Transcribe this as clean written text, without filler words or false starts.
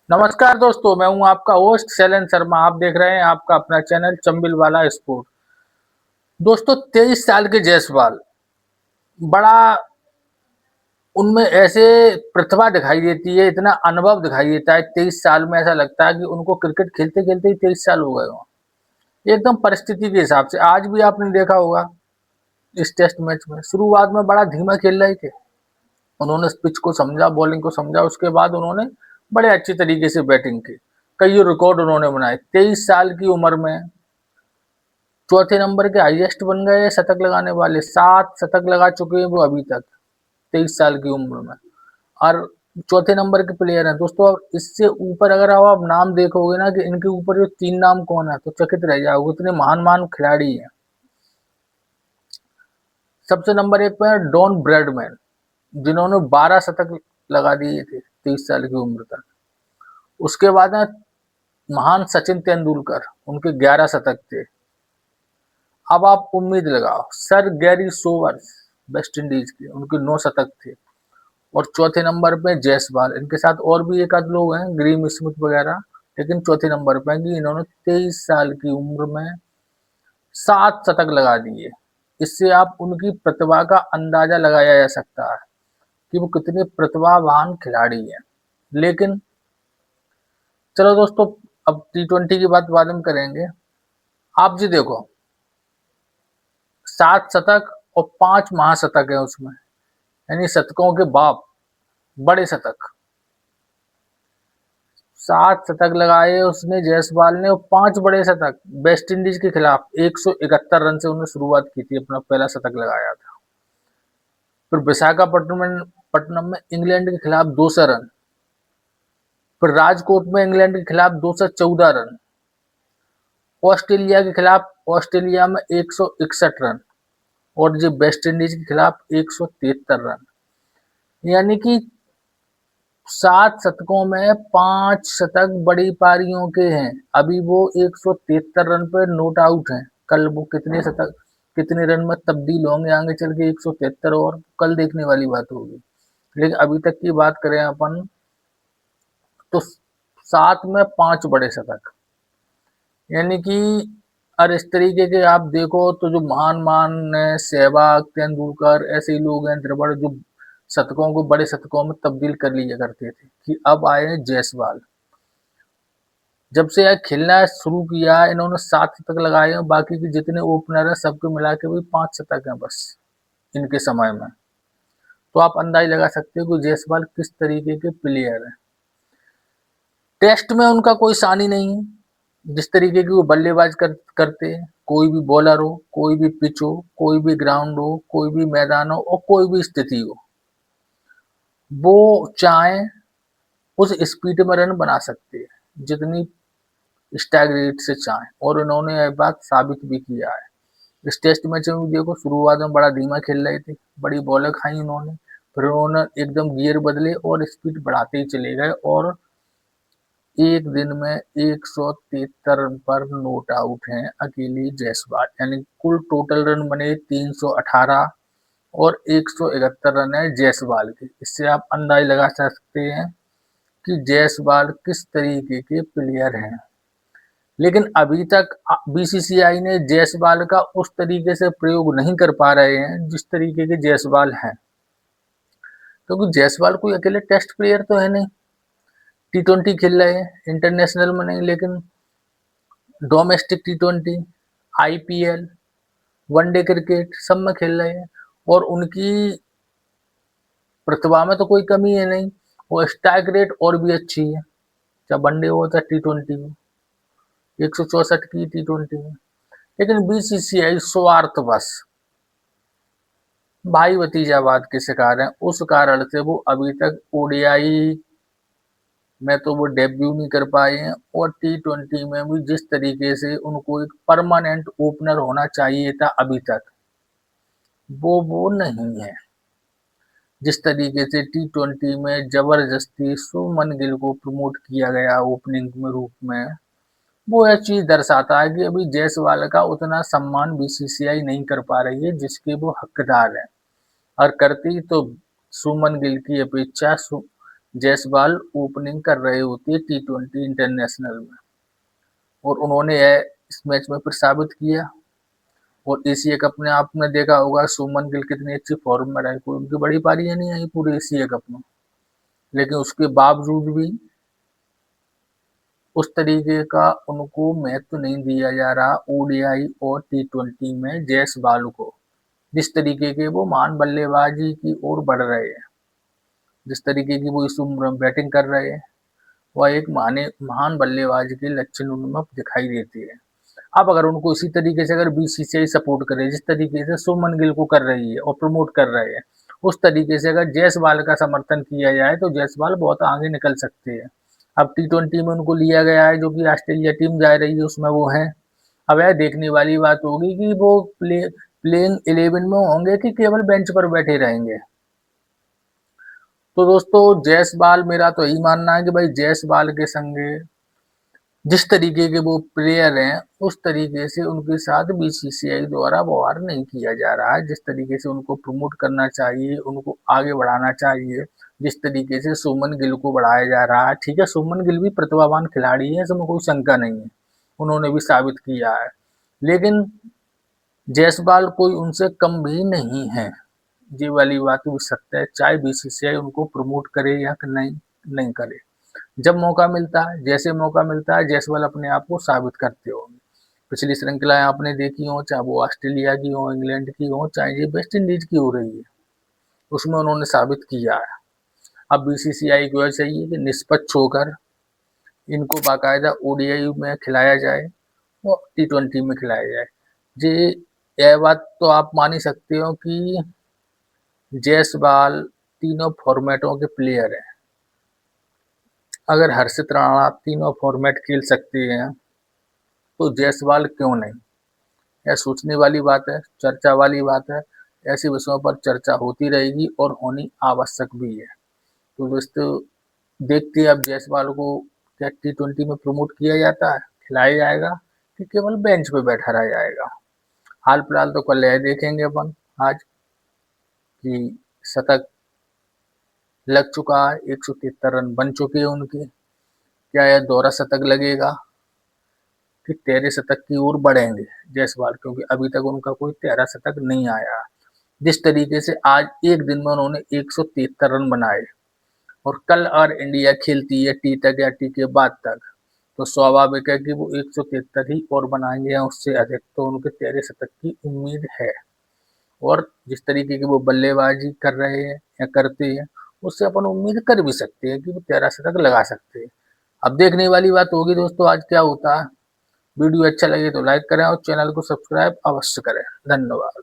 नमस्कार दोस्तों, मैं हूं आपका होस्ट शैलेंद्र शर्मा। आप देख रहे हैं आपका अपना चैनल चंबिल वाला स्पोर्ट। दोस्तों, 23 साल के जायसवाल बड़ा उनमें ऐसे प्रतिभा दिखाई देती है, इतना अनुभव दिखाई देता है। 23 साल में ऐसा लगता है कि उनको क्रिकेट खेलते खेलते ही 23 साल हो गए हों। एकदम परिस्थिति के हिसाब से आज भी आपने देखा होगा, इस टेस्ट मैच में शुरुआत में बड़ा धीमा खेल रहे थे। उन्होंने पिच को समझा, बॉलिंग को समझा, उसके बाद उन्होंने बड़े अच्छी तरीके से बैटिंग की। कई रिकॉर्ड उन्होंने बनाए। 23 साल की उम्र में चौथे नंबर के हाईएस्ट बन गए शतक लगाने वाले। 7 शतक लगा चुके हैं वो अभी तक 23 साल की उम्र में, और चौथे नंबर के प्लेयर हैं दोस्तों। अब इससे ऊपर अगर आप नाम देखोगे ना कि इनके ऊपर जो 3 नाम कौन है, तो चकित रह जाओगे, इतने महान महान खिलाड़ी हैं। सबसे नंबर 1 पे है डॉन ब्रैडमैन, जिन्होंने 12 शतक लगा दिए थे 23 साल की उम्र तक। उसके बाद है महान सचिन तेंदुलकर, उनके 11 शतक थे। अब आप उम्मीद लगाओ, सर गैरी सोवर्स, वेस्ट इंडीज के, उनके 9 शतक थे। और चौथे नंबर पे जायसवाल, इनके साथ और भी एक आध लोग हैं, ग्रीम स्मिथ वगैरह, लेकिन चौथे नंबर पे कि इन्होंने 23 साल की उम्र में 7 शतक लगा दिए। इससे आप उनकी प्रतिभा का अंदाजा लगाया जा सकता है कि वो कितने प्रतिभावान खिलाड़ी हैं। लेकिन चलो दोस्तों, अब T20 की बात बाद में करेंगे। आप जी देखो, 7 शतक और 5 महाशतक है उसमें, यानी शतकों के बाप, बड़े शतक। 7 शतक लगाए उसने जायसवाल ने, और 5 बड़े शतक। वेस्ट इंडीज के खिलाफ 171 रन से उन्होंने शुरुआत की थी, अपना पहला शतक लगाया था। फिर विशाखापट्टनम पट्टनम में इंग्लैंड के खिलाफ 200 रन। फिर राजकोट में इंग्लैंड के खिलाफ 214 रन। ऑस्ट्रेलिया के खिलाफ ऑस्ट्रेलिया में 161 रन। और जो वेस्ट इंडीज के खिलाफ 173 रन। यानी कि 7 शतकों में 5 शतक बड़ी पारियों के हैं। अभी वो 173 रन पर नॉट आउट हैं। कल वो कितने शतक, कितने रन में तब्दील होंगे आगे चल के 173, और कल देखने वाली बात होगी। लेकिन अभी तक की बात करें अपन, तो 7 में 5 बड़े शतक, यानी कि, और इस तरीके के आप देखो तो जो महान महान सहवाग, तेंदुलकर, ऐसे ही लोग हैं द्रविड़, जो शतकों को बड़े शतकों में तब्दील कर लिया करते थे, कि अब आए हैं जायसवाल। जब से यह खेलना शुरू किया है, इन्होंने 7 शतक लगाए हैं। बाकी के जितने ओपनर हैं सबके मिला के भी 5 शतक हैं बस इनके समय में। तो आप अंदाज लगा सकते हो कि जायसवाल किस तरीके के प्लेयर हैं। टेस्ट में उनका कोई सानी नहीं है। जिस तरीके की वो बल्लेबाज करते हैं, कोई भी बॉलर हो, कोई भी पिच हो, कोई भी ग्राउंड हो, कोई भी मैदान हो, और कोई भी स्थिति हो, वो चाहे उस स्पीड में रन बना सकते हैं जितनी स्ट्राइक रेट से चाहे, और उन्होंने यह बात साबित भी किया है। इस टेस्ट मैच में देखो, शुरुआत में बड़ा धीमा खेल रहे थे, बड़ी बॉलें खाई उन्होंने, फिर उन्होंने एकदम गियर बदले और स्पीड बढ़ाते ही चले गए, और एक दिन में 173 रन पर नॉट आउट हैं अकेले जायसवाल। यानी कुल टोटल रन बने 318, और 171 रन है जायसवाल के। इससे आप अंदाज लगा सकते हैं कि जायसवाल किस तरीके के प्लेयर हैं। लेकिन अभी तक बीसीसीआई ने जायसवाल का उस तरीके से प्रयोग नहीं कर पा रहे हैं जिस तरीके के जायसवाल हैं, क्योंकि जायसवाल कोई अकेले टेस्ट प्लेयर तो है नहीं। T20 खेल रहे हैं, इंटरनेशनल में नहीं, लेकिन domestic T20, IPL, one day cricket सब में खेल रहे हैं। और उनकी प्रतिभा में तो कोई कमी है नहीं। वो स्ट्राइक रेट और भी अच्छी है, चाहे वनडे हो चाहे T20 हो। 164 की T20 में। लेकिन बीसीसीआई स्वार्थ बस, भाई भतीजावाद के शिकार हैं। उस कारण से वो अभी तक ओडीआई में तो वो डेब्यू नहीं कर पाए हैं, और T20 में भी जिस तरीके से उनको एक परमानेंट ओपनर होना चाहिए था अभी तक, वो नहीं है। जिस तरीके से T20 में जबरदस्ती शुभमन गिल को प्रमोट किया गया ओपनिंग में रूप में, वो यह चीज दर्शाता है कि अभी जायसवाल का उतना सम्मान बीसीसीआई नहीं कर पा रही है जिसके वो हकदार हैं। और करती तो शुभमन गिल की अपेक्षा जायसवाल ओपनिंग कर रहे होते हैं T20 इंटरनेशनल में, और उन्होंने यह इस मैच में फिर साबित किया। और एशिया कप में आपने देखा होगा सुमन गिल कितनी अच्छी फॉर्म में रहे, कोई उनकी बड़ी पारी नहीं आई पूरे एशिया कप में, लेकिन उसके बावजूद भी उस तरीके का उनको महत्व नहीं दिया जा रहा ओडीआई और T20 में जायसवाल को, जिस तरीके के वो महान बल्लेबाजी की ओर बढ़ रहे हैं, जिस तरीके की वो इस उम्र में बैटिंग कर रहे हैं, वह एक महान बल्लेबाज के लक्षण उनमें दिखाई देते हैं। अब अगर उनको इसी तरीके से अगर बीसीसीआई सपोर्ट करे, जिस तरीके से सुमन गिल को कर रही है और प्रमोट कर रहे हैं, उस तरीके से अगर जायसवाल का समर्थन किया जाए तो जायसवाल बहुत आगे निकल सकते हैं। अब T20 में उनको लिया गया है, जो कि ऑस्ट्रेलिया टीम जा रही है उसमें वो है। अब यह देखने वाली बात होगी कि वो प्लेइंग 11 में होंगे कि केवल बेंच पर बैठे रहेंगे। तो दोस्तों जायसवाल, मेरा तो यही मानना है कि भाई जायसवाल के संगे जिस तरीके के वो प्लेयर हैं उस तरीके से उनके साथ बीसीसीआई द्वारा व्यवहार नहीं किया जा रहा है। जिस तरीके से उनको प्रमोट करना चाहिए, उनको आगे बढ़ाना चाहिए, जिस तरीके से सुमन गिल को बढ़ाया जा रहा है, ठीक है सुमन गिल भी प्रतिभावान खिलाड़ी है, इसमें कोई शंका नहीं है, उन्होंने भी साबित किया है, लेकिन जायसवाल कोई उनसे कम भी नहीं है। ये वाली बात भी सत्य है, चाहे बीसीसीआई उनको प्रमोट करे या नहीं करे। जब मौका मिलता है, जैसे मौका मिलता है, जायसवाल अपने आप को साबित करते होंगे। पिछली श्रृंखलाएं आपने देखी हो, चाहे वो ऑस्ट्रेलिया की हो, इंग्लैंड की हो, चाहे ये वेस्ट इंडीज की हो रही है, उसमें उन्होंने साबित किया है। अब बीसीसीआई को चाहिए कि निष्पक्ष होकर इनको बाकायदा ओडीआई में खिलाया जाए और T20 में खिलाया जाए। जी, यह बात तो आप मान ही सकते हो कि जायसवाल तीनों फॉर्मेटों के प्लेयर हैं। अगर हर्षित राणा तीनों फॉर्मेट खेल सकते हैं तो जायसवाल क्यों नहीं? यह सोचने वाली बात है, चर्चा वाली बात है। ऐसे विषयों पर चर्चा होती रहेगी और होनी आवश्यक भी है। तो दोस्तों देखते हैं अब जायसवाल को क्या T20 में प्रमोट किया जाता है, खिलाया जाएगा कि केवल बेंच पे बैठा रह जाएगा। हाल फिलहाल तो कल यह देखेंगे अपन आज कि शतक लग चुका है, 173 रन बन चुके हैं उनके। क्या यह दोहरा शतक लगेगा कि 13 शतक की ओर बढ़ेंगे जायसवाल, क्योंकि अभी तक उनका कोई 13 शतक नहीं आया। जिस तरीके से आज एक दिन में उन्होंने 173 रन बनाए और कल अगर इंडिया खेलती है टी तक या टी के बाद तक, तो स्वाभाविक है कि वो 173 ही और बनाएंगे या उससे अधिक, तो उनके 13 शतक की उम्मीद है। और जिस तरीके की वो बल्लेबाजी कर रहे हैं या करते हैं, उससे अपन उम्मीद कर भी सकते हैं कि वो 13 शतक लगा सकते हैं। अब देखने वाली बात होगी दोस्तों आज क्या होता है। वीडियो अच्छा लगे तो लाइक करें और चैनल को सब्सक्राइब अवश्य करें। धन्यवाद।